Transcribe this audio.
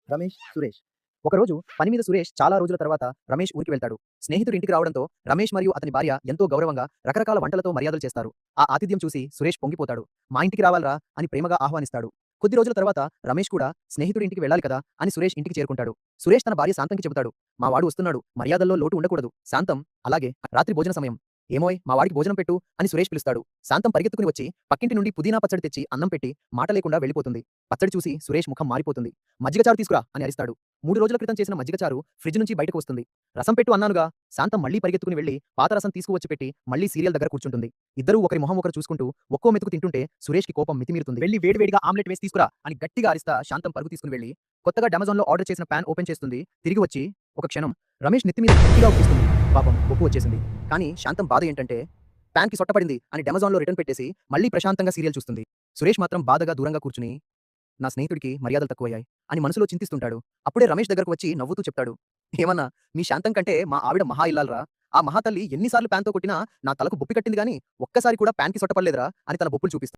రమేష్, సురేష్. ఒకరోజు పని మీద సురేష్ చాలా రోజుల తర్వాత రమేష్ ఊరికి వెళ్తాడు. స్నేహితుడు ఇంటికి రావడంతో రమేష్ మరియు అతని భార్య ఎంతో గౌరవంగా రకరకాల వంటలతో మర్యాదలు చేస్తారు. ఆ ఆతిథ్యం చూసి సురేష్ పొంగిపోతాడు. మా ఇంటికి రావాలిరా అని ప్రేమగా ఆహ్వానిస్తాడు. కొద్ది రోజుల తర్వాత రమేష్ కూడా స్నేహితుడి ఇంటికి వెళ్ళాలి కదా అని సురేష్ ఇంటికి చేరుకుంటాడు. సురేష్ తన భార్య శాంతంకి చెబుతాడు. మా వాడు వస్తున్నాడు, మర్యాదల్లో లోటు ఉండకూడదు. శాంతం, అలాగే, రాత్రి భోజన సమయం. ఏమోయ్, మా వాడికి భోజనం పెట్టు అని సురేష్ పిలుస్తాడు. శాంతం పరిగెత్తుకుని వచ్చి పక్కింటి నుండి పుదీనా పచ్చడి తెచ్చి అన్నం పెట్టి మాట లేకుండా వెళ్ళిపోతుంది. పచ్చడి చూసి సురేష్ ముఖం మారిపోతుంది. మజ్జిగ చారు తీసుకురా అని అరిస్తాడు. 3 రోజుల క్రితం చేసిన మజ్జిగ చారు ఫ్రిడ్జ్ నుంచి బయటకు వస్తుంది. రసం పెట్టు అన్నానుగా. శాంతం మళ్ళీ పరిగెత్తుకుని వెళ్లి పాత రసం తీసుకువచ్చి పెట్టి మళ్ళీ సీరియల్ దగ్గర కూర్చుంటుంది. ఇద్దరూ ఒకరి మొహం ఒకరు చూసుకుంటూ ఒక్కో మెతుకు తింటుంటే సురేష్‌కి కోపం మితిమీరుతుంది. వెళ్లి వేడివేడిగా ఆమ్లెట్ వేసి తీసుకురా అని గట్టిగా అరిస్తా శాంతం పరుగు తీసుకుని వెళ్లి కొత్తగా అమెజాన్‌లో ఆర్డర్ చేసిన పాన్ ఓపెన్ చేస్తుంది. తిరిగి వచ్చి ఒక క్షణం రమేష్ నెత్తి మీద గట్టిగా ఉప్పిస్తుంది. పాపం బొప్పు వచ్చేసింది. కానీ శాంతం బాధ ఏంటంటే పాన్‌కి సొట్టపడింది అని అమెజాన్‌లో రిటర్న్ పెట్టేసి మళ్ళీ ప్రశాంతంగా సీరియల్ చూస్తుంది. సురేష్ మాత్రం బాధగా దూరంగా కూర్చుని నా స్నేహితుడికి మర్యాదలు తక్కువయ్యాయి అని మనసులో చింతిస్తుంటాడు. అప్పుడే రమేష్ దగ్గరకు వచ్చి నవ్వుతూ చెప్తాడు. ఏమన్నా, మీ శాంతం కంటే మా ఆవిడ మహా ఇల్లాలురా. ఆ మహాతల్లి ఎన్ని సార్లు పాన్‌తో కొట్టినా నా తలకు బొప్పి కట్టింది గానీ ఒక్కసారి కూడా పాన్‌కి సొట్టపడలేదురా అని తన బొప్పులు చూపిస్తాడు.